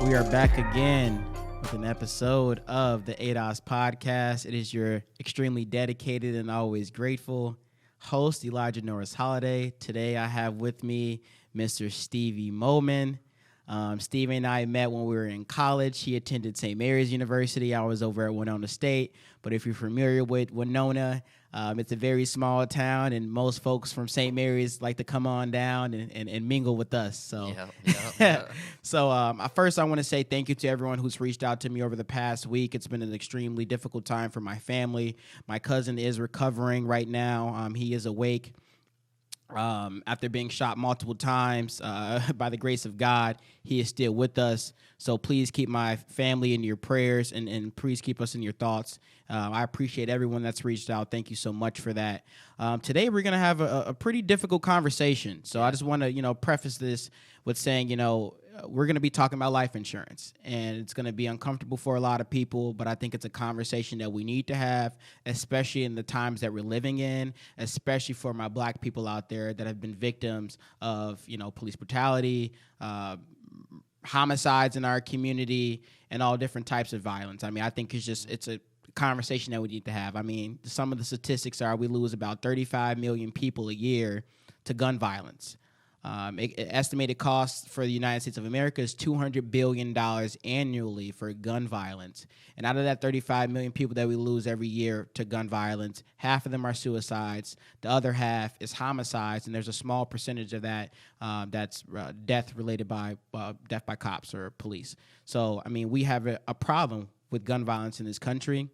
We are back again with an episode of the ADOS podcast. It is your extremely dedicated and always grateful host, Elijah Norris Holiday. Today I have with me Mr. Stevie Moman. Stevie and I met when we were in college. He attended St. Mary's University. I was over at Winona State. But if you're familiar with Winona, it's a very small town, and most folks from St. Mary's like to come on down and mingle with us. So, First I want to say thank you to everyone who's reached out to me over the past week. It's been an extremely difficult time for my family. My cousin is recovering right now. He is awake. After being shot multiple times, by the grace of God, he is still with us. So please keep my family in your prayers and please keep us in your thoughts. I appreciate everyone that's reached out. Thank you so much for that. Today we're going to have a pretty difficult conversation. So I just want to, preface this with saying, we're going to be talking about life insurance, and it's going to be uncomfortable for a lot of people, but I think it's a conversation that we need to have, especially in the times that we're living in, especially for my black people out there that have been victims of, police brutality, homicides in our community, and all different types of violence. I mean, I think it's a conversation that we need to have. I mean, some of the statistics are we lose about 35 million people a year to gun violence. Estimated cost for the United States of America is $200 billion annually for gun violence. And out of that 35 million people that we lose every year to gun violence, half of them are suicides. The other half is homicides, and there's a small percentage of that that's death by cops or police. So, I mean, we have a problem with gun violence in this country,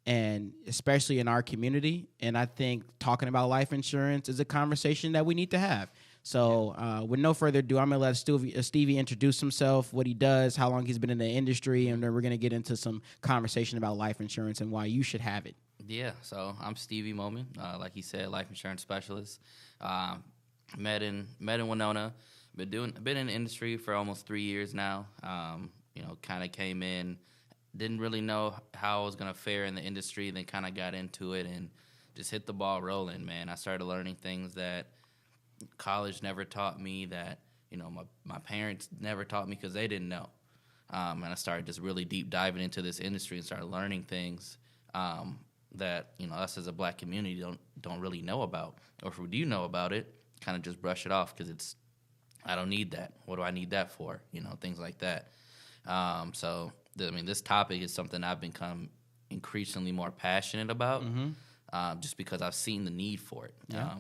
and especially in our community. And I think talking about life insurance is a conversation that we need to have. So with no further ado, I'm going to let Stevie introduce himself, what he does, how long he's been in the industry, and then we're going to get into some conversation about life insurance and why you should have it. Yeah, so I'm Stevie Moman, like he said, life insurance specialist. Met in Winona, been in the industry for almost 3 years now. Kind of came in, didn't really know how I was going to fare in the industry, then kind of got into it and just hit the ball rolling, man. I started learning things that college never taught me, that my parents never taught me because they didn't know, and I started just really deep diving into this industry and started learning things that us as a black community don't really know about, or if we do know about it, kind of just brush it off because I don't need that. What do I need that for? Things like that. This topic is something I've become increasingly more passionate about, just because I've seen the need for it. Yeah.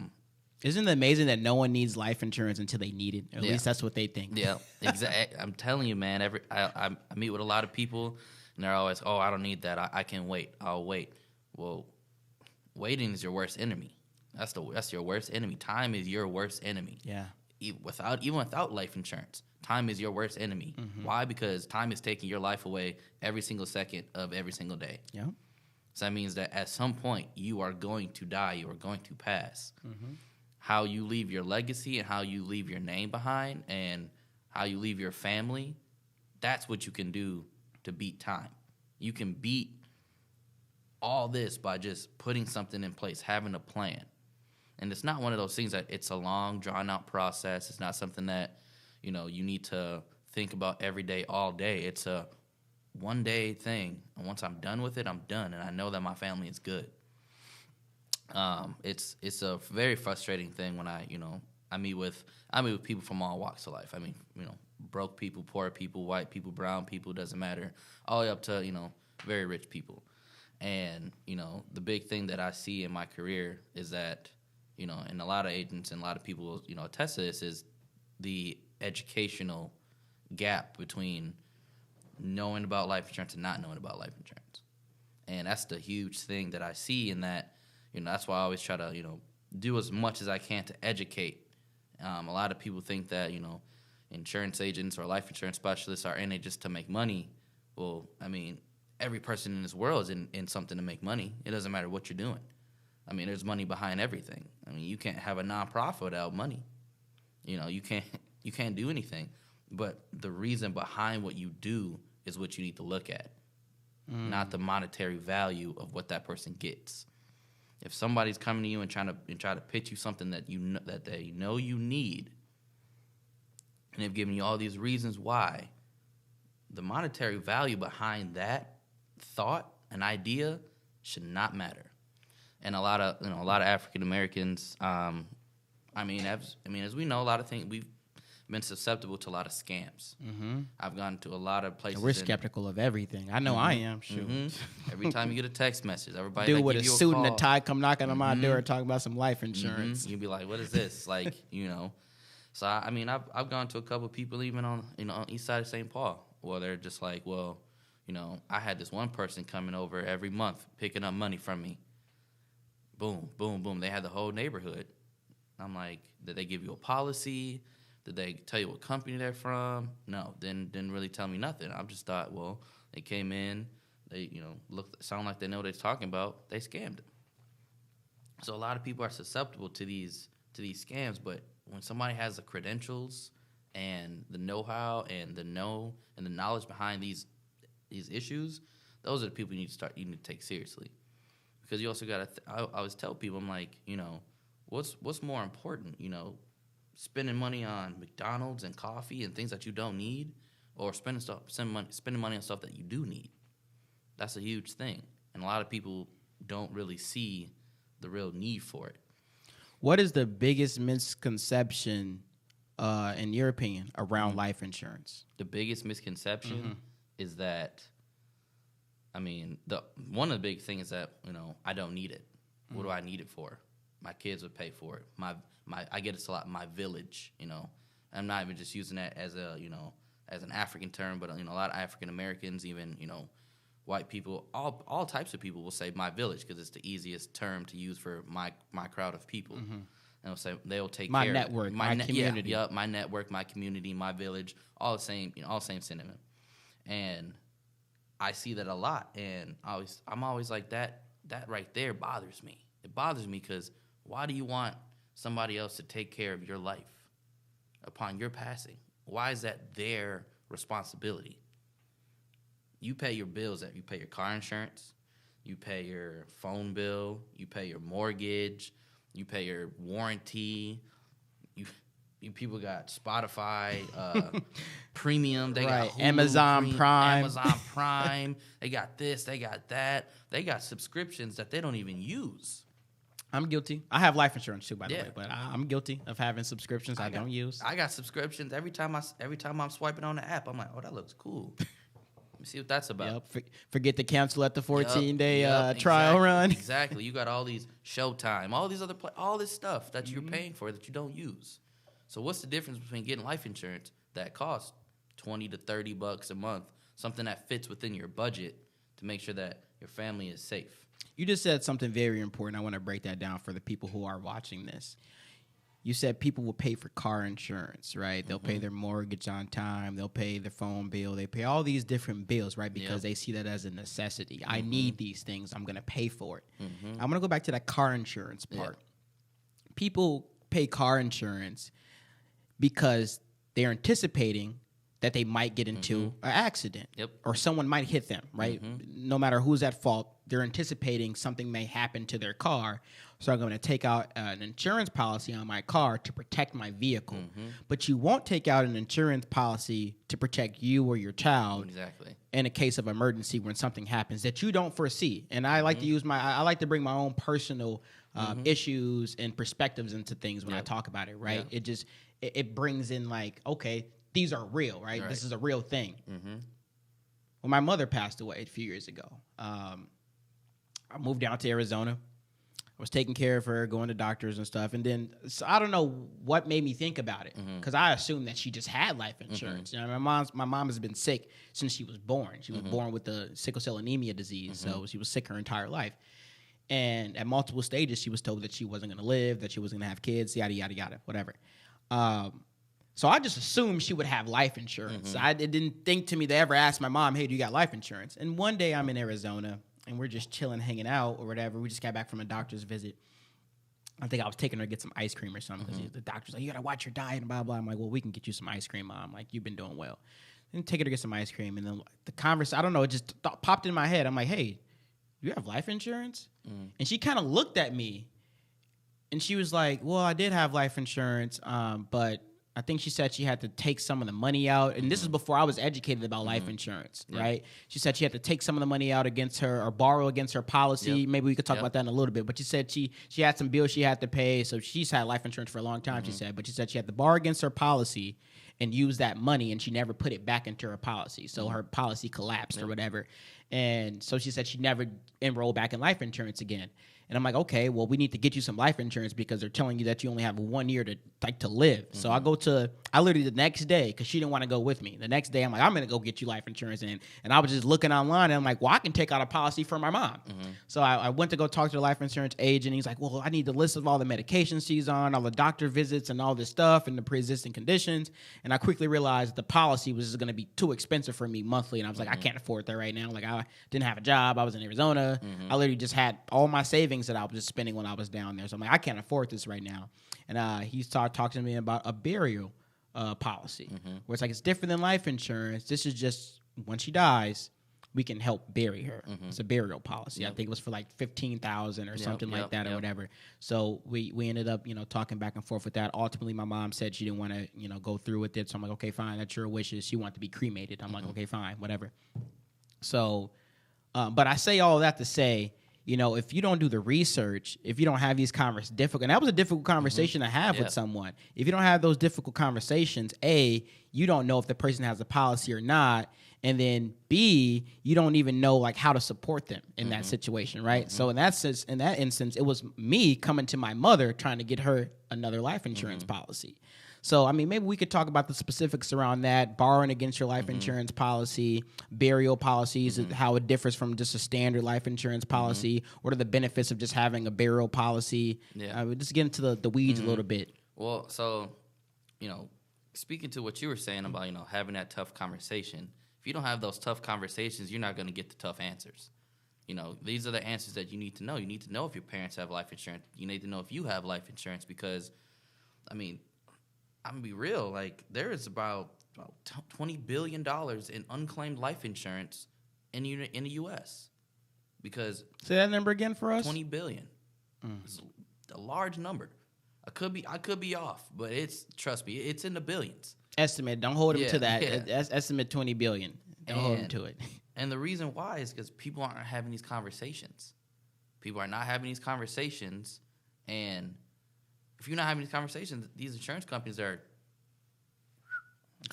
Isn't it amazing that no one needs life insurance until they need it? Or at least that's what they think. Yeah, exactly. I'm telling you, man. I meet with a lot of people, and they're always, "Oh, I don't need that. I can wait. I'll wait." Well, waiting is your worst enemy. That's your worst enemy. Time is your worst enemy. Yeah. Even without life insurance, time is your worst enemy. Mm-hmm. Why? Because time is taking your life away every single second of every single day. Yeah. So that means that at some point you are going to die. You are going to pass. Mm-hmm. How you leave your legacy and how you leave your name behind and how you leave your family, that's what you can do to beat time. You can beat all this by just putting something in place, having a plan. And it's not one of those things that it's a long, drawn-out process. It's not something that, you need to think about every day, all day. It's a one-day thing. And once I'm done with it, I'm done. And I know that my family is good. It's a very frustrating thing when I meet with people from all walks of life. I mean, broke people, poor people, white people, brown people, doesn't matter, all the way up to, very rich people. And, the big thing that I see in my career is that, and a lot of agents and a lot of people, attest to this, is the educational gap between knowing about life insurance and not knowing about life insurance. And that's the huge thing that I see in that. That's why I always try to, do as much as I can to educate. A lot of people think that, insurance agents or life insurance specialists are in it just to make money. Well, I mean, every person in this world is in something to make money. It doesn't matter what you're doing. I mean, there's money behind everything. I mean, you can't have a nonprofit without money. You can't do anything. But the reason behind what you do is what you need to look at, not the monetary value of what that person gets. If somebody's coming to you and try to pitch you something that that they know you need, and they've given you all these reasons why, the monetary value behind that thought and idea should not matter. And a lot of African Americans, as we know, a lot of things we've been susceptible to a lot of scams. Mm-hmm. I've gone to a lot of places. And we're skeptical of everything. I know I am. Shoot. Every time you get a text message, everybody dude with a suit and a call, tie come knocking on my door talking about some life insurance. You'd be like, "What is this?" Like, So I've gone to a couple of people even on east side of St. Paul. Well, they're just like, well, I had this one person coming over every month picking up money from me. Boom, boom, boom. They had the whole neighborhood. I'm like, did they give you a policy? Did they tell you what company they're from? No, didn't really tell me nothing. I just thought, well, they came in, they sound like they know what they're talking about. They scammed them. So a lot of people are susceptible to these scams, but when somebody has the credentials and the know-how and the knowledge behind these issues, those are the people you need to take seriously. Because you also got to I always tell people, I'm like, what's more important, spending money on McDonald's and coffee and things that you don't need, or spending money on stuff that you do need? That's a huge thing, and a lot of people don't really see the real need for it. What is the biggest misconception, in your opinion, around life insurance? The biggest misconception is that, one of the big things is that I don't need it. What do I need it for? My kids would pay for it. I get this a lot. My village, I'm not even just using that as as an African term, but a lot of African Americans, even white people, all types of people will say my village because it's the easiest term to use for my crowd of people. And they'll say they'll take my care network, of my community. Yeah, my network, my community, my village, all the same, all same sentiment. And I see that a lot, and I'm always like that right there bothers me. It bothers me because why do you want somebody else to take care of your life upon your passing? Why is that their responsibility? You pay your bills. You pay your car insurance. You pay your phone bill. You pay your mortgage. You pay your warranty. You people got Spotify Premium. They got Hulu Amazon Prime. Amazon Prime. They got this. They got that. They got subscriptions that they don't even use. I'm guilty. I have life insurance too, by the way, but I'm guilty of having subscriptions I don't use. I got subscriptions every time I'm swiping on the app. I'm like, oh, that looks cool. Let me see what that's about. Yep. Forget to cancel at the 14-day trial run. Exactly. You got all these Showtime, all these other all this stuff that you're paying for that you don't use. So what's the difference between getting life insurance that costs $20 to $30 a month, something that fits within your budget to make sure that your family is safe? You just said something very important. I want to break that down for the people who are watching this. You said people will pay for car insurance, right? They'll pay their mortgage on time. They'll pay their phone bill. They pay all these different bills, right? Because they see that as a necessity. I need these things. I'm going to pay for it. I'm going to go back to that car insurance part. People pay car insurance because they're anticipating that they might get into an accident or someone might hit them, right? No matter who's at fault, they're anticipating something may happen to their car. So I'm going to take out an insurance policy on my car to protect my vehicle. But you won't take out an insurance policy to protect you or your child in a case of emergency when something happens that you don't foresee. And I like to use I like to bring my own personal issues and perspectives into things when I talk about it, right? It brings in like, okay, these are real, right? This is a real thing. When my mother passed away a few years ago, I moved down to Arizona. I was taking care of her, going to doctors and stuff. And then so I don't know what made me think about it because I assumed that she just had life insurance. You know, my mom has been sick since she was born. She was born with the sickle cell anemia disease, so she was sick her entire life. And at multiple stages, she was told that she wasn't going to live, that she wasn't going to have kids, yada, yada, yada, whatever. So I just assumed she would have life insurance. It didn't think to me to ever ask my mom, hey, do you got life insurance? And one day I'm in Arizona, and we're just chilling, hanging out or whatever. We just got back from a doctor's visit. I think I was taking her to get some ice cream or something because the doctor's like, you got to watch your diet and blah, blah. I'm like, well, we can get you some ice cream, Mom. Like, you've been doing well. And take her to get some ice cream. And then the conversation, I don't know, it just popped in my head. I'm like, hey, you have life insurance? And she kind of looked at me, and she was like, well, I did have life insurance, but I think she said she had to take some of the money out. And this is before I was educated about life insurance, right? She said she had to take some of the money out against her or borrow against her policy. Yep. Maybe we could talk about that in a little bit. But she said she had some bills she had to pay. So she's had life insurance for a long time, she said. But she said she had to borrow against her policy and use that money, and she never put it back into her policy. So her policy collapsed or whatever. And so she said she never enrolled back in life insurance again. And I'm like, okay, well, we need to get you some life insurance because they're telling you that you only have 1 year to live. So I literally the next day, because she didn't want to go with me. The next day, I'm like, I'm going to go get you life insurance. And I was just looking online, and I'm like, well, I can take out a policy for my mom. So I went to go talk to the life insurance agent. He's like, well, I need the list of all the medications she's on, all the doctor visits and all this stuff and the pre-existing conditions. And I quickly realized the policy was just going to be too expensive for me monthly. And I was like, I can't afford that right now. Like, I didn't have a job. I was in Arizona. I literally just had all my savings that I was just spending when I was down there. So I'm like, I can't afford this right now. And he started talking to me about a burial policy, where it's like, it's different than life insurance. This is just, when she dies, we can help bury her. It's a burial policy. I think it was for like $15,000 or something like that or whatever. So we ended up, talking back and forth with that. Ultimately, my mom said she didn't want to, go through with it. So I'm like, okay, fine. That's your wishes. She wanted to be cremated. I'm like, okay, fine, whatever. So, but I say all of that to say, if you don't do the research, if you don't have these difficult, and that was a difficult conversation to have with someone. If you don't have those difficult conversations, A, you don't know if the person has a policy or not. And then B, you don't even know like how to support them in that situation, right? So in that instance, it was me coming to my mother trying to get her another life insurance policy. So, I mean, maybe we could talk about the specifics around that, borrowing against your life insurance policy, burial policies, how it differs from just a standard life insurance policy. What are the benefits of just having a burial policy? We'll just get into the weeds a little bit. Well, so, speaking to what you were saying about, having that tough conversation, if you don't have those tough conversations, you're not going to get the tough answers. These are the answers that you need to know. You need to know if your parents have life insurance. You need to know if you have life insurance because, I mean, I'm going to be real. Like, there is about $20 billion in unclaimed life insurance in the U.S. because... Say that number again for us? $20 billion. It's a large number. I could be off, but trust me, it's in the billions. Estimate. Don't hold him to that. Estimate $20 billion. Don't hold him to it. And the reason why is because people aren't having these conversations. People are not having these conversations, and if you're not having these conversations, these insurance companies are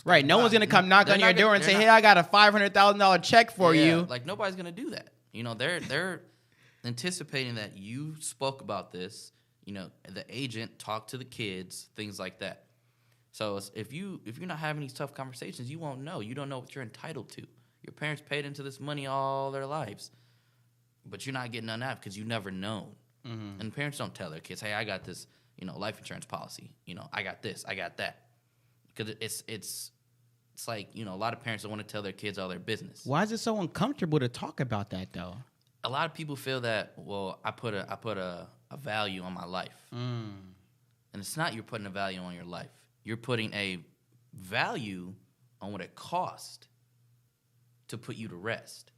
right. No one's gonna come knock on your door and say, "Hey, I got a $500,000 check for you." Like nobody's gonna do that. They're anticipating that you spoke about this. The agent talked to the kids, things like that. So if you're not having these tough conversations, you won't know. You don't know what you're entitled to. Your parents paid into this money all their lives, but you're not getting none of that because you never known. And parents don't tell their kids, "Hey, I got this." Life insurance policy. I got this, I got that. Because it's like, a lot of parents don't want to tell their kids all their business. Why is it so uncomfortable to talk about that, though? A lot of people feel that, well, I put a value on my life. And it's not you're putting a value on your life. You're putting a value on what it cost to put you to rest.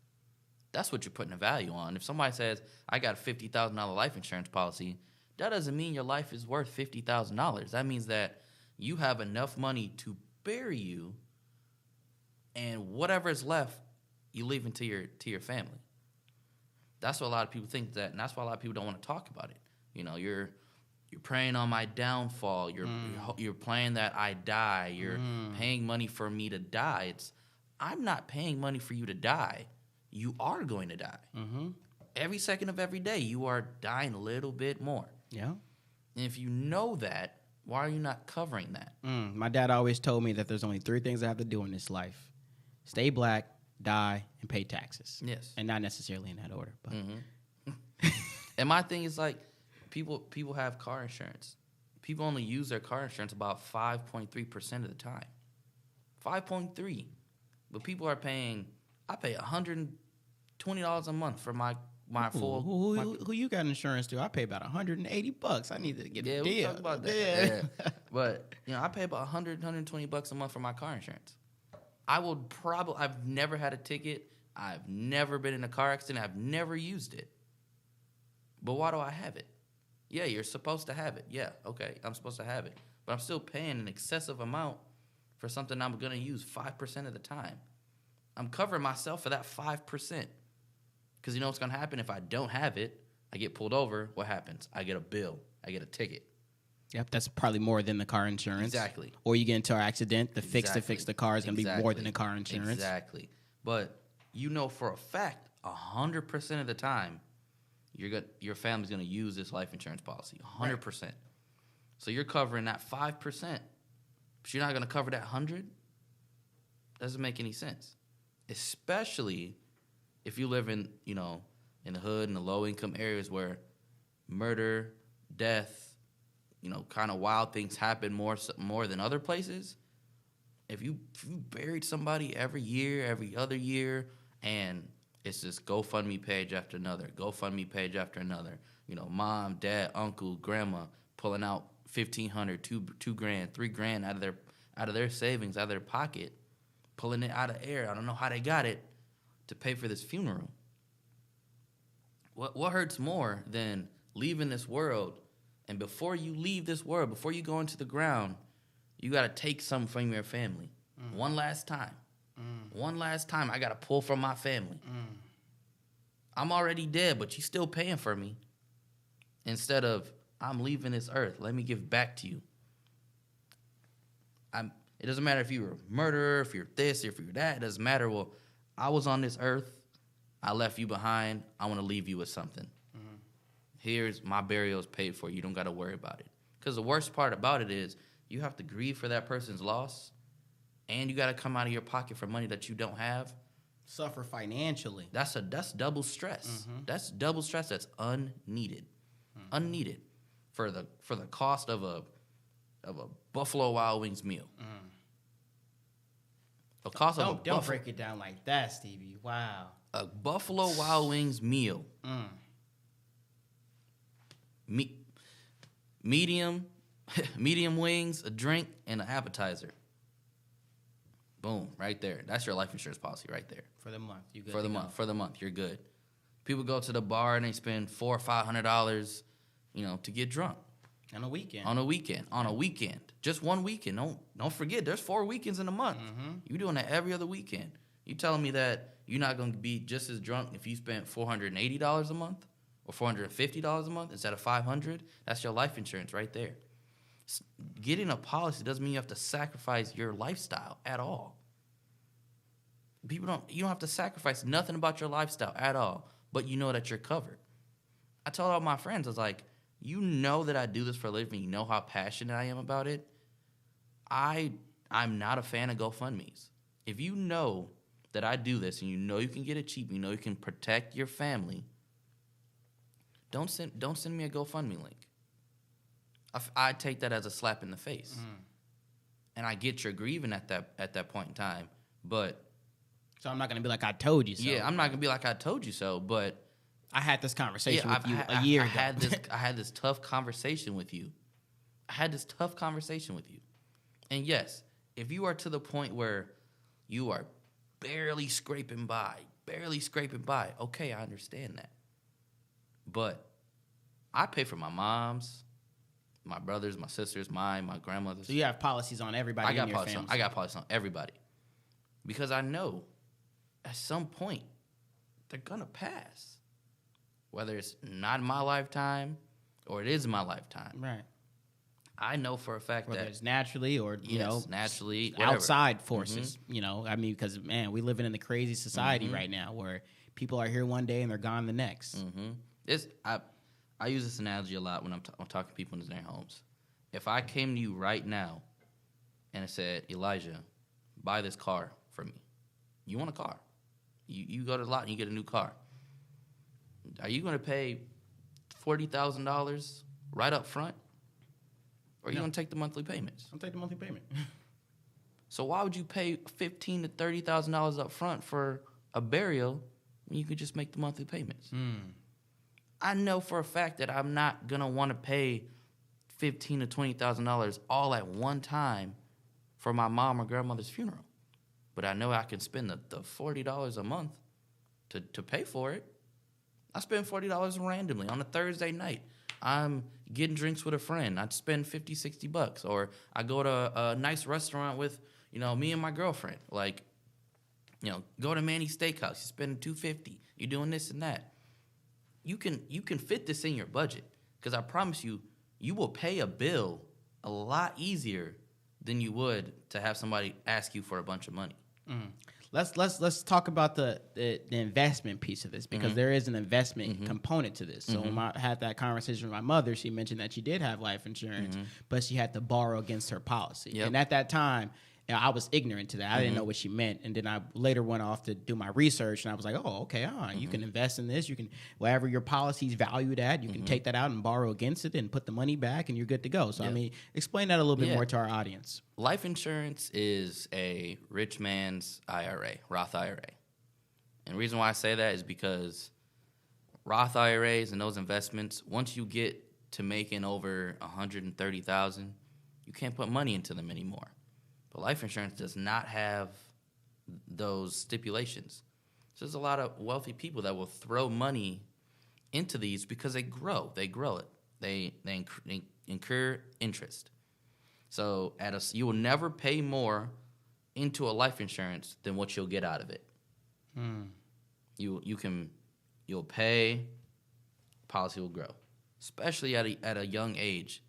That's what you're putting a value on. If somebody says, I got a $50,000 life insurance policy, that doesn't mean your life is worth $50,000. That means that you have enough money to bury you, and whatever is left, you leave it to your family. That's what a lot of people think that, and that's why a lot of people don't want to talk about it. You're preying on my downfall. You're praying that I die. You're paying money for me to die. I'm not paying money for you to die. You are going to die. Every second of every day, you are dying a little bit more. Yeah. And if you know that, why are you not covering that? My dad always told me that there's only 3 things I have to do in this life: stay black, die, and pay taxes. Yes. And not necessarily in that order. But. And my thing is like, people have car insurance. People only use their car insurance about 5.3% of the time. 5.3. But people are paying, I pay $120 a month for my full. Who you got insurance to? I pay about $180. I need to get a deal. We'll talk about that. Yeah. But I pay about $120 a month for my car insurance. I've never had a ticket. I've never been in a car accident. I've never used it. But why do I have it? Yeah, you're supposed to have it. Yeah, okay, I'm supposed to have it. but I'm still paying an excessive amount for something I'm going to use 5% of the time. I'm covering myself for that 5%. Because you know what's going to happen? If I don't have it, I get pulled over. What happens? I get a bill. I get a ticket. Yep, that's probably more than the car insurance. Exactly. Or you get into an accident, the fix to fix the car is going to be more than the car insurance. Exactly. But you know for a fact, 100% of the time, your family's going to use this life insurance policy. 100%. Right. So you're covering that 5%, but you're not going to cover that 100? Doesn't make any sense. Especially if you live in, you know, in the hood, in the low-income areas where murder, death, you know, kind of wild things happen more than other places. If you buried somebody every year, every other year, and it's just GoFundMe page after another, GoFundMe page after another, you know, mom, dad, uncle, grandma pulling out $1,500, $2,000, $3,000 out of their savings, out of their pocket, pulling it out of air. I don't know how they got it to pay for this funeral. What hurts more than leaving this world? And before you leave this world, before you go into the ground, you got to take something from your family. One last time. One last time, I got to pull from my family. I'm already dead, but you still paying for me. Instead of, I'm leaving this earth. Let me give back to you. It doesn't matter if you're a murderer, if you're this, if you're that. It doesn't matter. Well, I was on this earth. I left you behind. I want to leave you with something. Here's my burial's paid for. You don't got to worry about it. Because the worst part about it is you have to grieve for that person's loss, and you got to come out of your pocket for money that you don't have. Suffer financially. That's double stress. That's double stress. That's unneeded. Unneeded for the cost of a Buffalo Wild Wings meal. The cost of don't break it down like that, Stevie. Wow. A Buffalo Wild Wings meal. Medium wings, a drink, and an appetizer. Boom, right there. That's your life insurance policy right there. For the month, you good. For the month, you're good. People go to the bar and they spend $400 or $500, you know, to get drunk. On a weekend. On a weekend. Just one weekend. Don't forget, there's 4 weekends in a month. You're doing that every other weekend. You telling me that you're not going to be just as drunk if you spent $480 a month? Or $450 a month instead of $500, that's your life insurance right there. Getting a policy doesn't mean you have to sacrifice your lifestyle at all. You don't have to sacrifice nothing about your lifestyle at all, but you know that you're covered. I told all my friends, I was like, you know that I do this for a living, you know how passionate I am about it. I'm not a fan of GoFundMes. If you know that I do this and you know you can get it cheap, you know you can protect your family, Don't send me a GoFundMe link. I take that as a slap in the face, and I get you're grieving at that point in time. But so I'm not gonna be like I told you so. Yeah, I'm not gonna be like I told you so. But I had this conversation with you a year ago. I had this tough conversation with you. And yes, if you are to the point where you are barely scraping by, okay, I understand that. But I pay for my mom's, my brothers, my sisters, my grandmother's. So you have policies on everybody in your family? I got policies on everybody. Because I know at some point they're going to pass. Whether it's not in my lifetime or it is in my lifetime. Right. I know for a fact whether that it's naturally or, naturally, outside forces, you know. I mean, because, man, we're living in a crazy society right now where people are here one day and they're gone the next. I use this analogy a lot when I'm talking to people in their homes. If I came to you right now and I said, Elijah, buy this car for me. You want a car. You go to the lot and you get a new car. Are you going to pay $40,000 right up front? Or are you going to take the monthly payments? I'll take the monthly payment. So why would you pay $15,000 to $30,000 up front for a burial when you could just make the monthly payments? I know for a fact that I'm not going to want to pay $15,000 to $20,000 all at one time for my mom or grandmother's funeral. But I know I can spend the $40 a month to pay for it. I spend $40 randomly on a Thursday night. I'm getting drinks with a friend. I'd spend $50-$60. Or I go to a nice restaurant with, me and my girlfriend. Like, go to Manny's Steakhouse. You spend $250. You're doing this and that. You can fit this in your budget, because I promise you, you will pay a bill a lot easier than you would to have somebody ask you for a bunch of money. Mm. Let's talk about the investment piece of this, because there is an investment component to this. So when I had that conversation with my mother, she mentioned that she did have life insurance, but she had to borrow against her policy. Yep. And at that time, I was ignorant to that. I didn't know what she meant. And then I later went off to do my research, and I was like, oh, okay, you can invest in this. You can, whatever your policy's valued at, you can take that out and borrow against it and put the money back, and you're good to go. So, explain that a little bit more to our audience. Life insurance is a rich man's IRA, Roth IRA. And the reason why I say that is because Roth IRAs and those investments, once you get to making over $130,000, you can't put money into them anymore. But life insurance does not have those stipulations. So there's a lot of wealthy people that will throw money into these because they grow. They grow it. They incur interest. So you will never pay more into a life insurance than what you'll get out of it. You'll pay, policy will grow, especially at a young age.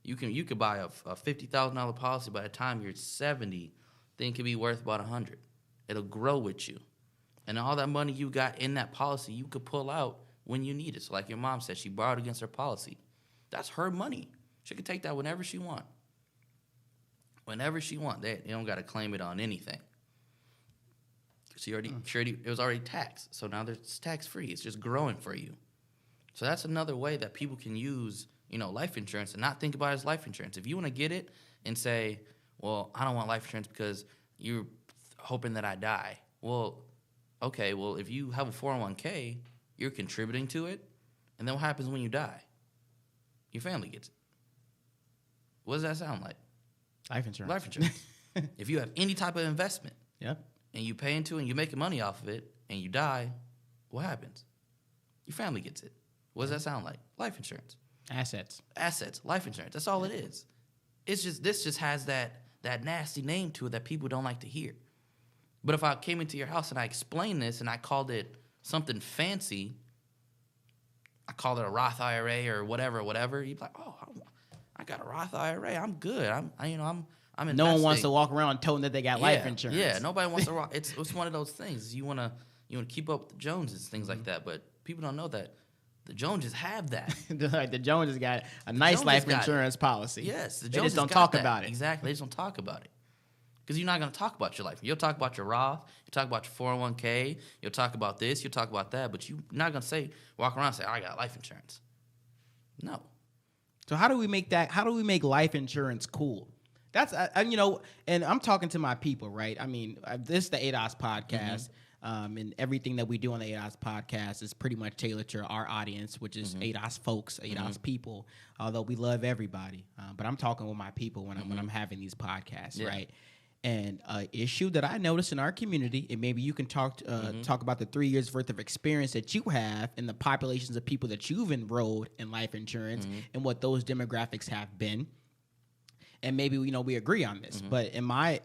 You could buy a $50,000 policy. By the time you're 70, then it could be worth about $100. It'll grow with you, and all that money you got in that policy, you could pull out when you need it. So, like your mom said, she borrowed against her policy. That's her money. She could take that whenever she want. Whenever she want, they don't got to claim it on anything. It was already taxed. So now it's tax free. It's just growing for you. So that's another way that people can use life insurance and not think about it as life insurance. If you want to get it and say, well, I don't want life insurance because you're hoping that I die. Well, okay, if you have a 401k, you're contributing to it, and then what happens when you die? Your family gets it. What does that sound like? Life insurance. Life insurance. If you have any type of investment, and you pay into it and you're making money off of it, and you die, what happens? Your family gets it. What does that sound like? Life insurance. Assets, life insurance. That's all it is. This just has that nasty name to it that people don't like to hear. But if I came into your house and I explained this and I called it something fancy, I called it a Roth IRA or whatever, you'd be like, oh, I got a Roth IRA. I'm good. I'm investing. No one wants to walk around toting that they got life insurance. Yeah, nobody wants to. It's one of those things. You wanna keep up with the Joneses, things like that. But people don't know that the Joneses have that. Like the Joneses got a nice life insurance policy. Yes, the Joneses Joneses don't talk about it. Exactly, they just don't talk about it. Because you're not going to talk about your life. You'll talk about your Roth. You'll talk about your 401k. You'll talk about this. You'll talk about that. But you're not going to walk around and say, I got life insurance. No. So how do we make life insurance cool? That's, and I'm talking to my people, right? I mean, this is the ADOS podcast. And everything that we do on the ADOS podcast is pretty much tailored to our audience, which is ADOS folks, ADOS people, although we love everybody. But I'm talking with my people when I'm having these podcasts, right? And an issue that I noticed in our community, and maybe you can talk about the 3 years worth of experience that you have in the populations of people that you've enrolled in life insurance and what those demographics have been. And maybe we agree on this, but in my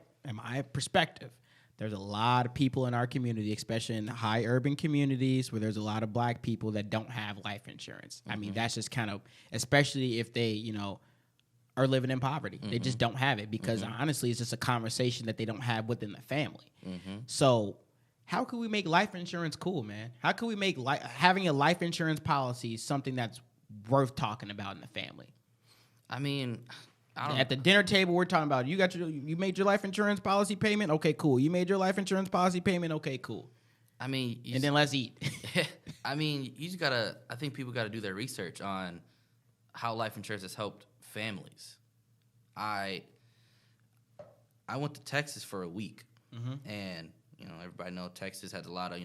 perspective, there's a lot of people in our community, especially in high urban communities where there's a lot of black people that don't have life insurance. I mean, that's just kind of, especially if they, are living in poverty. They just don't have it because honestly, it's just a conversation that they don't have within the family. So how can we make life insurance cool, man? How can we make having a life insurance policy something that's worth talking about in the family? I mean, at the dinner table, we're talking about you made your life insurance policy payment. Okay, cool. You made your life insurance policy payment. Okay, cool. I mean, and then let's eat. I mean, you just gotta. I think people gotta do their research on how life insurance has helped families. I went to Texas for a week, and everybody knows Texas has a lot of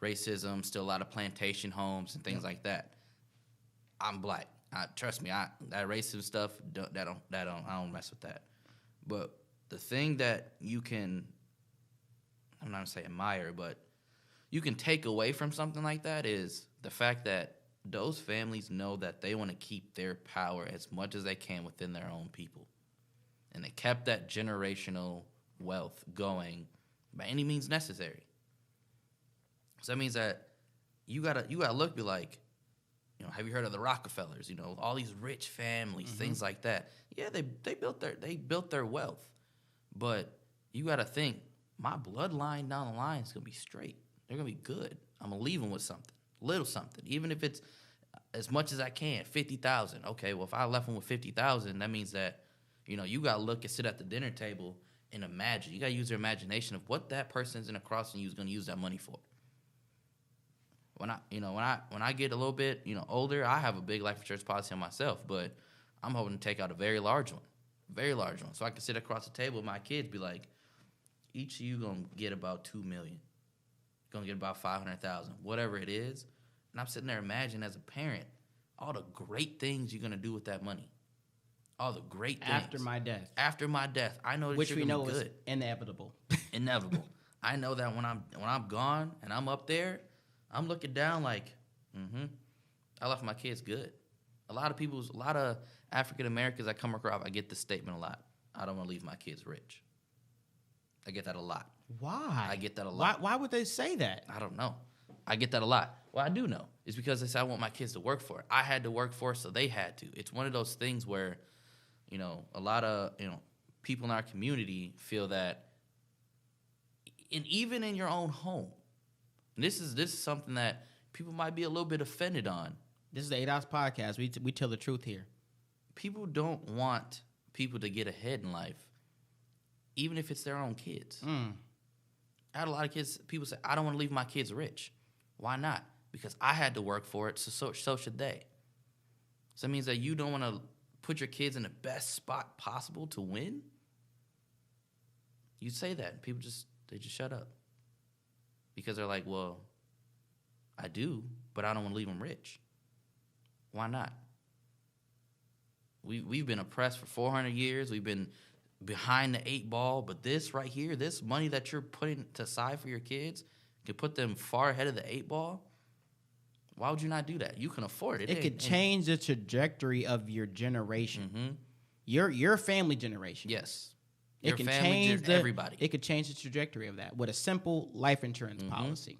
racism, still a lot of plantation homes and things like that. I'm black. Trust me, that racism stuff, I don't mess with that. But the thing that you can, I'm not gonna say admire, but you can take away from something like that is the fact that those families know that they want to keep their power as much as they can within their own people. And they kept that generational wealth going by any means necessary. So that means that you gotta look, be like, have you heard of the Rockefellers? All these rich families, things like that. Yeah, they built their wealth, but you gotta think, my bloodline down the line is gonna be straight. They're gonna be good. I'm gonna leave them with something, little something, even if it's as much as I can. 50,000. Okay, well, if I left them with 50,000, that means that you gotta look and sit at the dinner table and imagine. You gotta use your imagination of what that person's in across from you is gonna use that money for. When I get a little bit older, I have a big life insurance policy on myself, but I'm hoping to take out a very large one, so I can sit across the table with my kids, be like, each of you gonna get about $2 million, gonna get about 500,000, whatever it is, and I'm sitting there imagining as a parent all the great things you're gonna do with that money, all the great things After my death, I know that which you're we gonna know be good. is inevitable. Inevitable. I know that when I'm gone and I'm up there, I'm looking down like, I left my kids good. A lot of African Americans I come across, I get this statement a lot. I don't want to leave my kids rich. I get that a lot. Why? I get that a lot. Why would they say that? I don't know. I get that a lot. Well, I do know. It's because they say I want my kids to work for it. I had to work for it, so they had to. It's one of those things where, a lot of people in our community feel that, and even in your own home. And this is something that people might be a little bit offended on. This is the 8 Ounce Podcast. We tell the truth here. People don't want people to get ahead in life, even if it's their own kids. I had a lot of kids, people say, I don't want to leave my kids rich. Why not? Because I had to work for it, so should they. So that means that you don't want to put your kids in the best spot possible to win? You say that, and people just shut up. Because they're like, well, I do, but I don't want to leave them rich. Why not? We've been oppressed for 400 years. We've been behind the 8 ball. But this right here, this money that you're putting aside for your kids, can put them far ahead of the 8 ball. Why would you not do that? You can afford it. It could change the trajectory of your generation. Your family generation. Yes. It Your can family, change everybody. It could change the trajectory of that with a simple life insurance policy.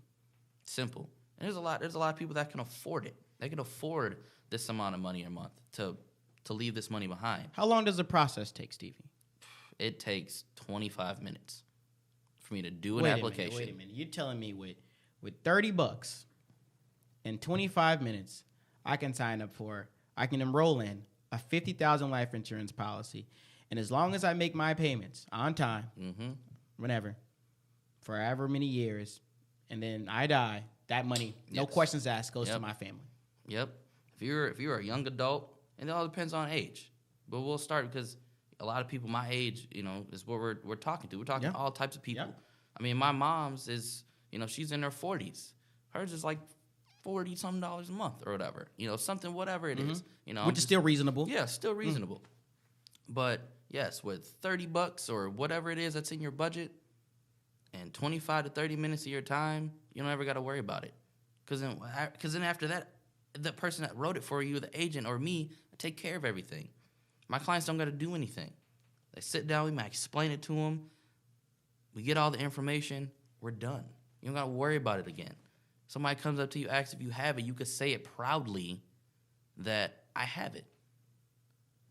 Simple. And there's a lot of people that can afford it. They can afford this amount of money a month to leave this money behind. How long does the process take, Stevie? It takes 25 minutes for me to do an application. Wait a minute. You're telling me with $30 in 25 minutes, I can enroll in a 50,000 life insurance policy. And as long as I make my payments on time, whenever, for however many years, and then I die, that money, no questions asked, goes to my family. Yep. If you're a young adult, and it all depends on age, but we'll start because a lot of people my age, is what we're talking to. We're talking to all types of people. Yep. I mean, my mom's is, she's in her 40s. Hers is like $40-something a month or whatever. Something, whatever it is. Which is still reasonable. Yeah, still reasonable. But yes, with $30 or whatever it is that's in your budget, and 25 to 30 minutes of your time, you don't ever got to worry about it. Because then after that, the person that wrote it for you, the agent or me, take care of everything. My clients don't got to do anything. They sit down with me, I explain it to them. We get all the information, we're done. You don't got to worry about it again. Somebody comes up to you, asks if you have it, you could say it proudly that I have it.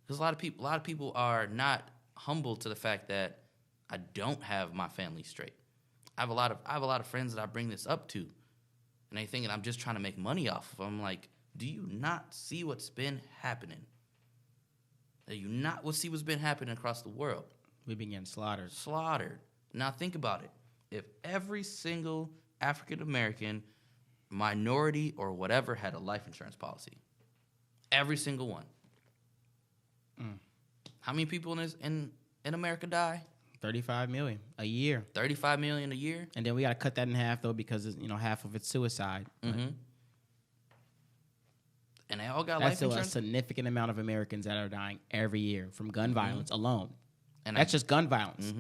Because a lot of people are not humble to the fact that I don't have my family straight. I have a lot of friends that I bring this up to, and they think that I'm just trying to make money off of them. I'm like, do you not see what's been happening? Do you not see what's been happening across the world? We've been getting slaughtered. Now think about it. If every single African American, minority, or whatever had a life insurance policy, every single one. How many people in America die? 35 million a year. 35 million a year? And then we got to cut that in half, though, because half of it's suicide. Mm-hmm. And they all got life insurance? That's still a significant amount of Americans that are dying every year from gun violence alone. And that's just gun violence.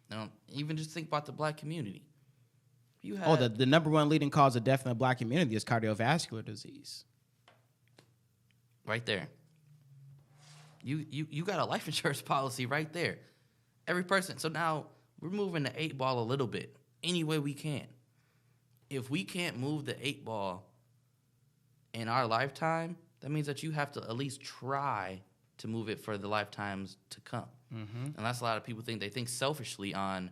Now, even just think about the black community. The number one leading cause of death in the black community is cardiovascular disease. right there. You got a life insurance policy right there. Every person. So now we're moving the 8 ball a little bit any way we can. If we can't move the 8 ball in our lifetime, that means that you have to at least try to move it for the lifetimes to come. And that's a lot of people think. They think selfishly on,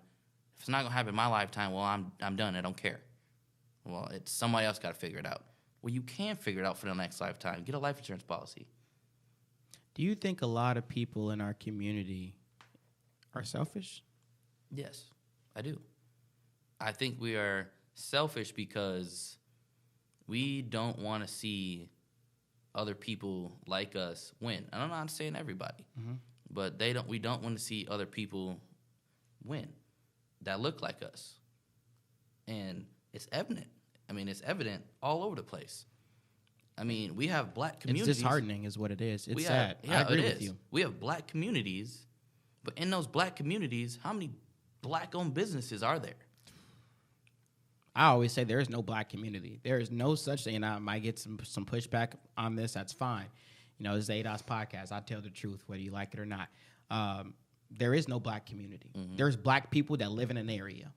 if it's not going to happen in my lifetime, well, I'm done. I don't care. Well, it's somebody else got to figure it out. Well, you can figure it out for the next lifetime. Get a life insurance policy. Do you think a lot of people in our community are selfish? Yes, I do. I think we are selfish because we don't want to see other people like us win. And I'm not saying everybody, but we don't want to see other people win that look like us. And it's evident. I mean, it's evident all over the place. I mean, we have black communities. It's disheartening is what it is. It's sad. Yeah, I agree it with is. you. We have black communities, but in those black communities, how many black-owned businesses are there? I always say there is no black community. There is no such thing, and I might get some pushback on this. That's fine. You know, this is ADOS podcast. I tell the truth, whether you like it or not. There is no black community. There's black people that live in an area.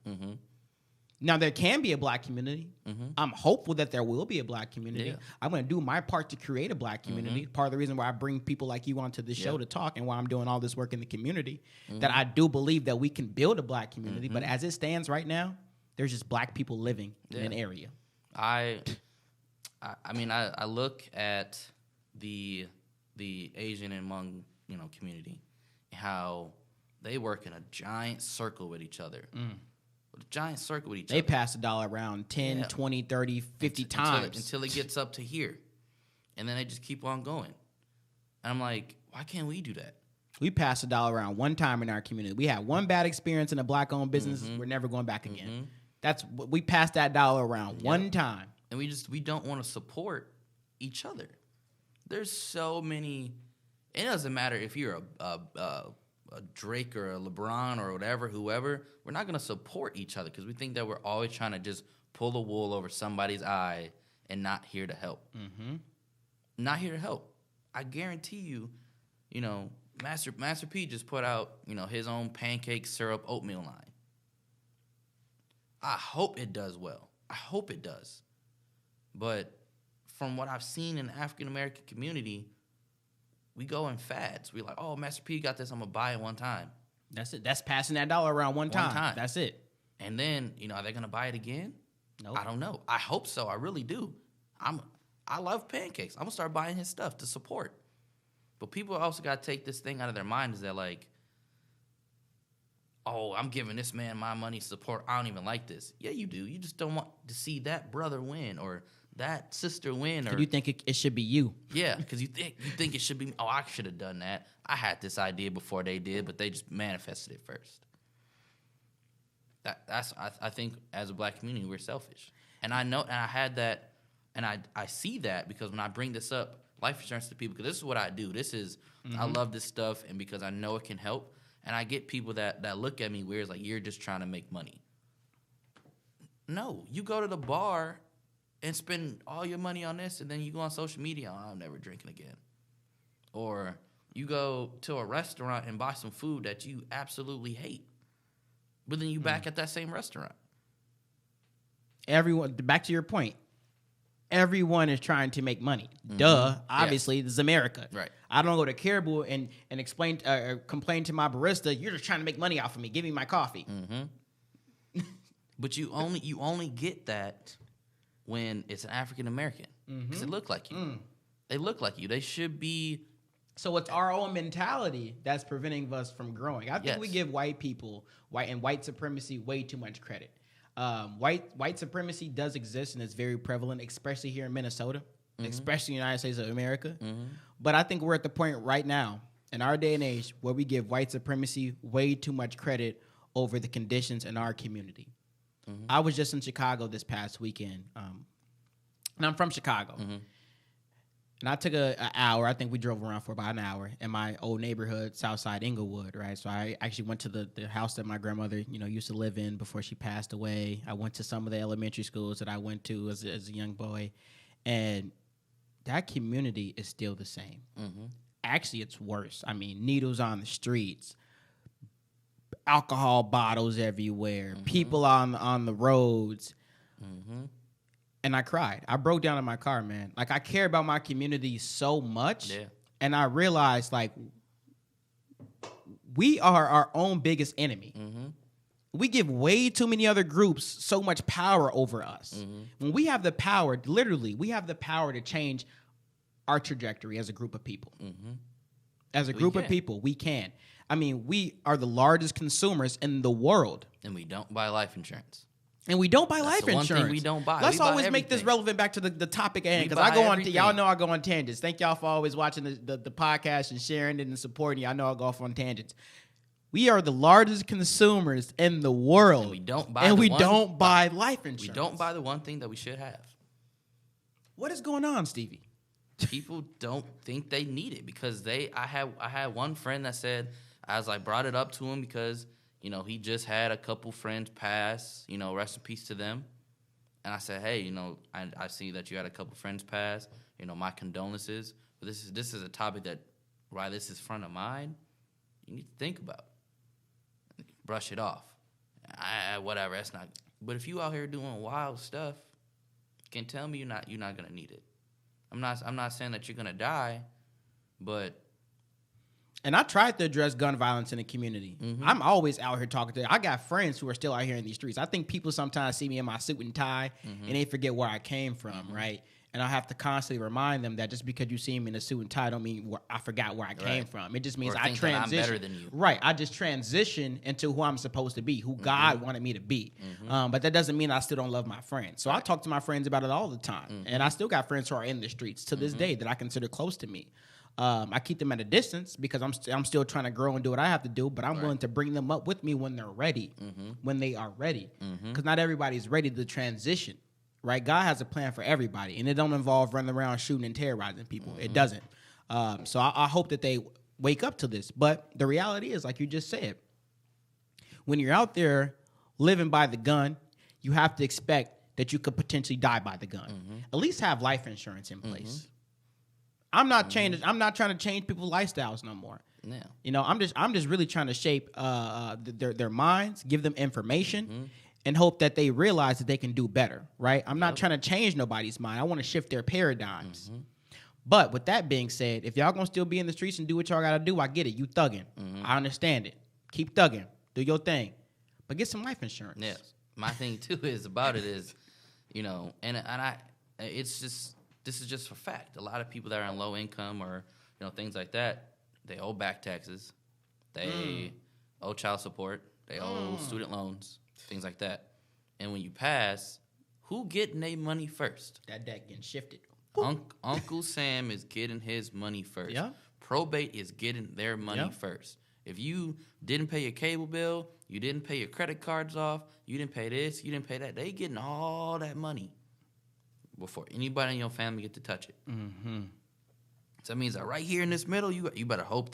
Now, there can be a black community. I'm hopeful that there will be a black community. Yeah. I'm going to do my part to create a black community. Part of the reason why I bring people like you onto the show to talk and why I'm doing all this work in the community, that I do believe that we can build a black community. But as it stands right now, there's just black people living in an area. I mean, I look at the Asian and Hmong, community, how they work in a giant circle with each other. A giant circle with each other. They pass the dollar around 10, 20, 30, 50 times. Until it gets up to here. And then they just keep on going. And I'm like, why can't we do that? We passed the dollar around one time in our community. We had one bad experience in a black-owned business. We're never going back again. We passed that dollar around one time. And we don't want to support each other. There's so many. It doesn't matter if you're a Drake or a LeBron or whoever. We're not going to support each other because we think that we're always trying to just pull the wool over somebody's eye and not here to help. Not here to help. I guarantee you, Master P just put out, his own pancake syrup oatmeal line. I hope it does well. I hope it does. But from what I've seen in the African-American community, we go in fads. We're like, oh, Master P got this. I'm going to buy it one time. That's it. That's passing that dollar around one time. That's it. And then, are they going to buy it again? Nope. I don't know. I hope so. I really do. I love pancakes. I'm going to start buying his stuff to support. But people also got to take this thing out of their mind is that, like, oh, I'm giving this man my money support. I don't even like this. Yeah, you do. You just don't want to see that brother win or that sister win. Or you think it should be you. Yeah, because you think it should be, oh, I should have done that. I had this idea before they did, but they just manifested it first. I think as a black community, we're selfish. And I know, and I had that, and I see that because when I bring this up, life insurance to people, because this is what I do. This is, I love this stuff, and because I know it can help. And I get people that look at me weird, like, you're just trying to make money. No, you go to the bar and spend all your money on this, and then you go on social media, oh, I'm never drinking again. Or you go to a restaurant and buy some food that you absolutely hate, but then you back at that same restaurant. Everyone, back to your point, everyone is trying to make money. Duh. Obviously, this is America. Right. I don't go to Caribou and complain to my barista, you're just trying to make money off of me. Give me my coffee. But you only get that when it's an African American because they look like you. They look like you. They should be. So it's our own mentality that's preventing us from growing. I think we give white people, white supremacy, way too much credit. White supremacy does exist and it's very prevalent, especially here in Minnesota, especially in the United States of America. But I think we're at the point right now in our day and age where we give white supremacy way too much credit over the conditions in our community. I was just in Chicago this past weekend, and I'm from Chicago. And I took an hour. I think we drove around for about an hour in my old neighborhood, Southside Inglewood, right? So I actually went to the house that my grandmother, used to live in before she passed away. I went to some of the elementary schools that I went to as a young boy. And that community is still the same. Mm-hmm. Actually, it's worse. I mean, needles on the streets, alcohol bottles everywhere, people on the roads. Mm-hmm. And I cried. I broke down in my car, man. Like, I care about my community so much. Yeah. And I realized, like, we are our own biggest enemy. Mm-hmm. We give way too many other groups so much power over us. Mm-hmm. When we have the power, literally, we have the power to change our trajectory as a group of people. Mm-hmm. As a group of people, we can. I mean, we are the largest consumers in the world. And we don't buy life insurance. And we don't buy life the one insurance. thing we don't buy. Let's We buy always make this everything. relevant back to the topic at hand, We because I buy go on. everything. Y'all know I go on tangents. Thank y'all for always watching the podcast and sharing it and supporting you. I know I go off on tangents. We are the largest consumers in the world, And we don't buy. and we don't buy life insurance. We don't buy the one thing that we should have. What is going on, Stevie? People don't think they need it because I had one friend that said, as I brought it up to him because, you know, he just had a couple friends pass, you know, rest in peace to them. And I said, hey, you know, I see that you had a couple friends pass, you know, my condolences. But this is a topic that, why this is front of mind, you need to think about. Brush it off. Whatever, that's not. But if you out here doing wild stuff, you can tell me you're not gonna need it. I'm not saying that you're gonna die, but. And I tried to address gun violence in the community. Mm-hmm. I'm always out here talking to. I got friends who are still out here in these streets. I think people sometimes see me in my suit and tie, and they forget where I came from, right? And I have to constantly remind them that just because you see me in a suit and tie don't mean I forgot where I came from. It just means I think that I'm transition. better than you. Right. I just transition into who I'm supposed to be, who God wanted me to be. But that doesn't mean I still don't love my friends. So I talk to my friends about it all the time. And I still got friends who are in the streets to this day that I consider close to me. I keep them at a distance because I'm still trying to grow and do what I have to do, but I'm willing to bring them up with me when they're ready, when they are ready. Because not everybody's ready to transition, right? God has a plan for everybody, and it don't involve running around shooting and terrorizing people. It doesn't. So I hope that they wake up to this. But the reality is, like you just said, when you're out there living by the gun, you have to expect that you could potentially die by the gun. At least have life insurance in place. I'm not changing. I'm not trying to change people's lifestyles no more. Yeah. You know, I'm just really trying to shape their minds, give them information, and hope that they realize that they can do better. Right? I'm not trying to change nobody's mind. I want to shift their paradigms. But with that being said, if y'all gonna still be in the streets and do what y'all gotta do, I get it. You thugging. I understand it. Keep thugging. Do your thing. But get some life insurance. Yes. My thing too is, you know, and it's just. This is just for fact. A lot of people that are in low income or, you know, things like that, they owe back taxes. They owe child support. They owe student loans, things like that. And when you pass, who getting their money first? That deck getting shifted. Uncle Sam is getting his money first. Yeah. Probate is getting their money first. If you didn't pay your cable bill, you didn't pay your credit cards off, you didn't pay this, you didn't pay that, they getting all that money before anybody in your family get to touch it. So that means that right here in this middle, you better hope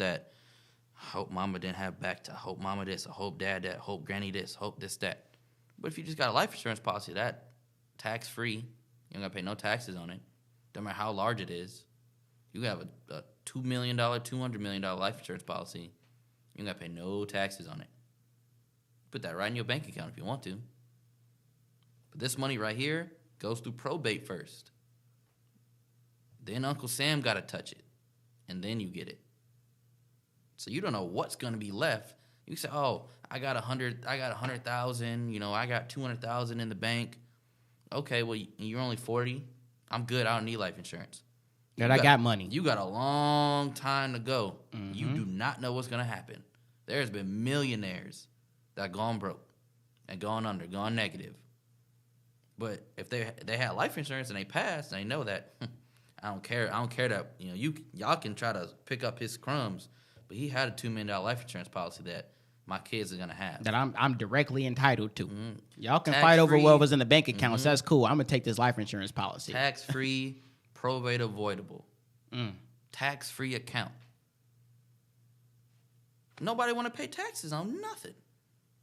mama didn't have back to, hope mama this, I hope dad that, hope granny this, hope this, that. But if you just got a life insurance policy, that tax-free, you don't got to pay no taxes on it. Don't matter how large it is. You have a $2 million, $200 million life insurance policy. You don't got to pay no taxes on it. Put that right in your bank account if you want to. But this money right here goes through probate first. Then Uncle Sam got to touch it. And then you get it. So you don't know what's going to be left. You say, oh, I got 100,000, you know, I got 200,000 in the bank. Okay, well, you're only 40. I'm good. I don't need life insurance. That I got money. You got a long time to go. You do not know what's going to happen. There's been millionaires that gone broke and gone under, gone negative. But if they had life insurance and they passed, and they know that, I don't care that, you know, y'all can try to pick up his crumbs, but he had a $2 million life insurance policy that my kids are gonna have. That I'm directly entitled to. Y'all can fight over what was in the bank accounts. That's cool. I'm gonna take this life insurance policy. Tax-free, probate avoidable. Tax-free account. Nobody want to pay taxes on nothing.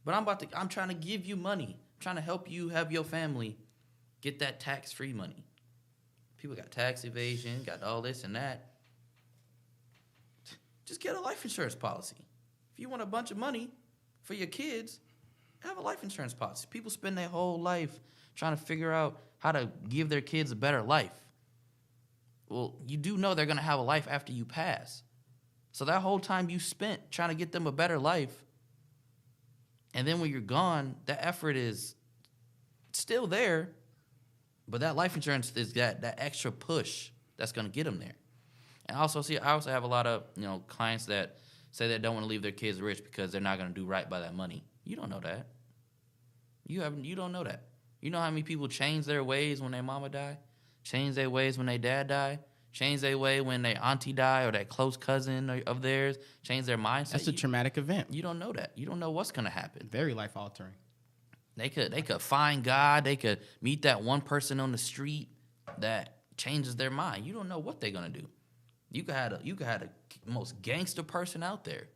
But I'm trying to give you money. I'm trying to help you have your family get that tax-free money. People got tax evasion, got all this and that. Just get a life insurance policy. If you want a bunch of money for your kids, have a life insurance policy. People spend their whole life trying to figure out how to give their kids a better life. Well, you do know they're going to have a life after you pass. So that whole time you spent trying to get them a better life, and then when you're gone, that effort is still there, but that life insurance is that extra push that's going to get them there. And I also have a lot of clients that say they don't want to leave their kids rich because they're not going to do right by that money. You don't know that. You don't know that. You know how many people change their ways when their mama die, change their ways when their dad die, change their way when their auntie die or that close cousin of theirs, change their mindset. That's a traumatic event. You don't know that. You don't know what's going to happen. Very life altering. They could find God. They could meet that one person on the street that changes their mind. You don't know what they're gonna do. You could have the most gangster person out there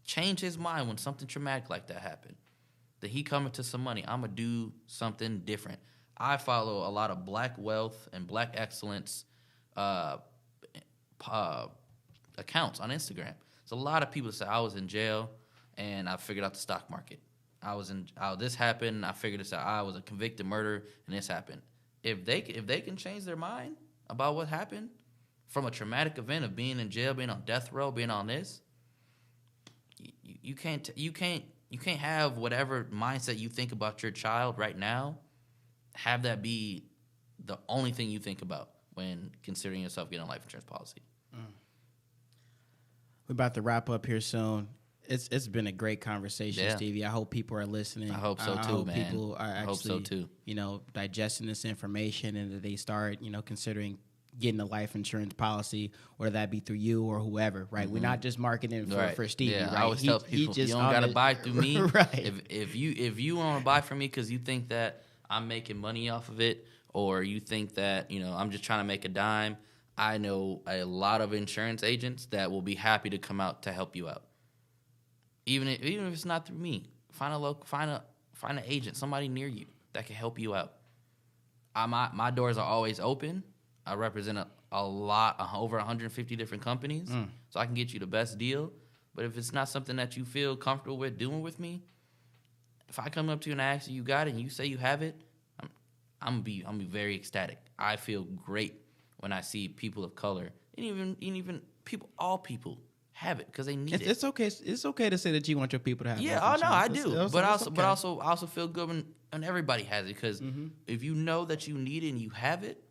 change his mind when something traumatic like that happened. That he coming to some money. I'm gonna do something different. I follow a lot of Black wealth and Black excellence accounts on Instagram. There's a lot of people that say I was in jail and I figured out the stock market. This happened. I figured this out. I was a convicted murderer, and this happened. If they can change their mind about what happened from a traumatic event of being in jail, being on death row, being on this, you can't have whatever mindset you think about your child right now. Have that be the only thing you think about when considering yourself getting a life insurance policy. We're about to wrap up here soon. It's been a great conversation, yeah. Stevie. I hope people are listening. I hope so too, I hope man. people are actually, I hope so too. Digesting this information and that they start, considering getting a life insurance policy, whether that be through you or whoever, right? Mm-hmm. We're not just marketing for Stevie, yeah, right? I always tell people, you don't got to buy through me. Right. If you want to buy from me because you think that I'm making money off of it, or you think that, I'm just trying to make a dime, I know a lot of insurance agents that will be happy to come out to help you out. Even if it's not through me, find an agent, somebody near you that can help you out. My doors are always open. I represent a lot, over 150 different companies, so I can get you the best deal. But if it's not something that you feel comfortable with doing with me, if I come up to you and I ask you got it and you say you have it, I'm gonna be very ecstatic. I feel great when I see people of color and even all people have it because they need it. It's okay. It's okay to say that you want your people to have. Yeah, life I insurance. do. But I also feel good when everybody has it because if you know that you need it and you have it,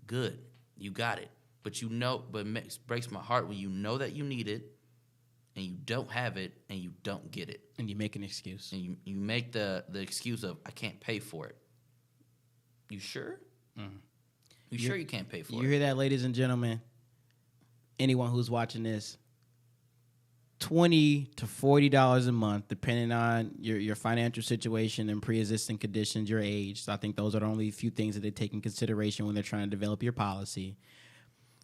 good, you got it. But it breaks my heart when you know that you need it and you don't have it and you don't get it. And you make an excuse. And you make the excuse of I can't pay for it. You sure? You sure you can't pay for it? You hear that, ladies and gentlemen? Anyone who's watching this. $20 to $40 a month, depending on your financial situation and pre-existing conditions, your age. So I think those are the only few things that they take in consideration when they're trying to develop your policy.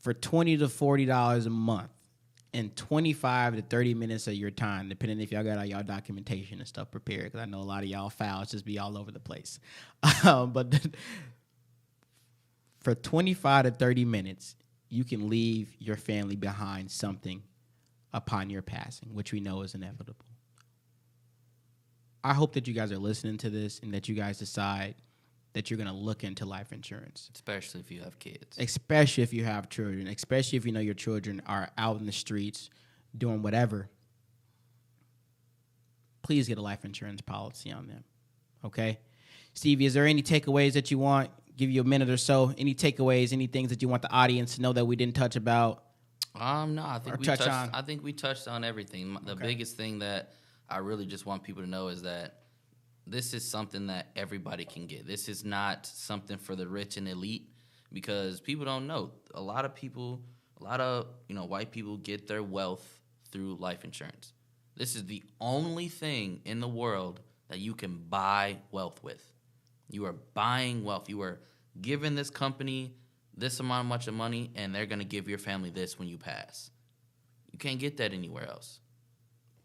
For $20 to $40 a month and 25 to 30 minutes of your time, depending if y'all got all y'all documentation and stuff prepared, because I know a lot of y'all files just be all over the place. But for 25 to 30 minutes, you can leave your family behind something upon your passing, which we know is inevitable. I hope that you guys are listening to this and that you guys decide that you're going to look into life insurance. Especially if you have kids. Especially if you have children. Especially if you know your children are out in the streets doing whatever. Please get a life insurance policy on them. Okay? Stevie, is there any takeaways that you want? Give you a minute or so. Any takeaways, any things that you want the audience to know that we didn't touch about? No, I think we touched on everything. The biggest thing that I really just want people to know is that this is something that everybody can get. This is not something for the rich and elite because people don't know. A lot of white people get their wealth through life insurance. This is the only thing in the world that you can buy wealth with. You are buying wealth. You are giving this company this much of money, and they're going to give your family this when you pass. You can't get that anywhere else.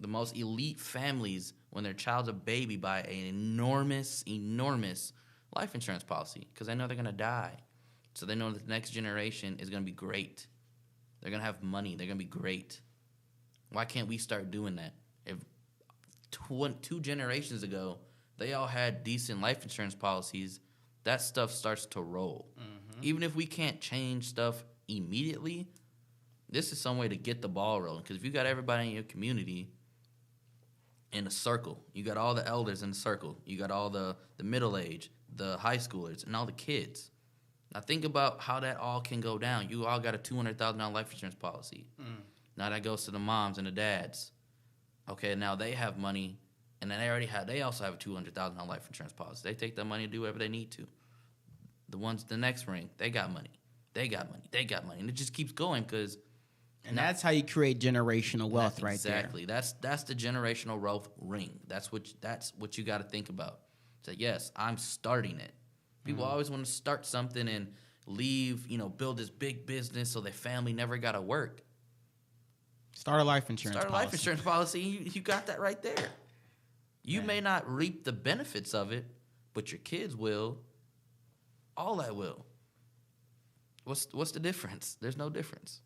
The most elite families, when their child's a baby, buy an enormous life insurance policy because they know they're going to die. So they know that the next generation is going to be great. They're going to have money. They're going to be great. Why can't we start doing that? If 2 generations ago, they all had decent life insurance policies, that stuff starts to roll. Mm-hmm. Even if we can't change stuff immediately, this is some way to get the ball rolling. Because if you got everybody in your community in a circle, you got all the elders in a circle, you got all the middle age, the high schoolers, and all the kids. Now think about how that all can go down. You all got a $200,000 life insurance policy. Now that goes to the moms and the dads. Okay, now they have money, and then they also have a $200,000 life insurance policy. They take that money and do whatever they need to. The ones the next ring, they got money. They got money. They got money. And it just keeps going because... And that's how you create generational wealth right there. Exactly. That's the generational wealth ring. That's what you got to think about. So, yes, I'm starting it. People always want to start something and leave, build this big business so their family never got to work. Start a life insurance policy. Start a life insurance policy. You got that right there. You may not reap the benefits of it, but your kids will. All that will. What's the difference? There's no difference.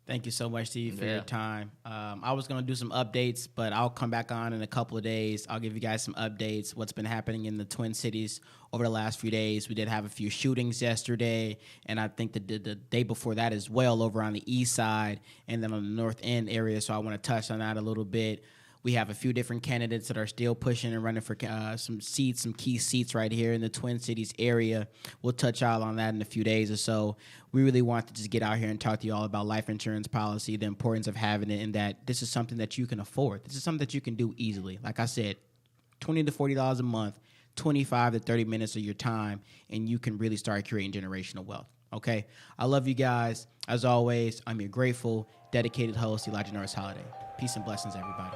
Thank you so much, Steve, for your time. I was going to do some updates, but I'll come back on in a couple of days. I'll give you guys some updates, what's been happening in the Twin Cities over the last few days. We did have a few shootings yesterday, and I think the day before that as well over on the east side and then on the north end area, so I want to touch on that a little bit. We have a few different candidates that are still pushing and running for some key seats right here in the Twin Cities area. We'll touch all on that in a few days or so. We really want to just get out here and talk to you all about life insurance policy, the importance of having it, and that this is something that you can afford. This is something that you can do easily. Like I said, $20 to $40 a month, 25 to 30 minutes of your time, and you can really start creating generational wealth. Okay? I love you guys. As always, I'm your grateful, dedicated host, Elijah Norris Holiday. Peace and blessings, everybody.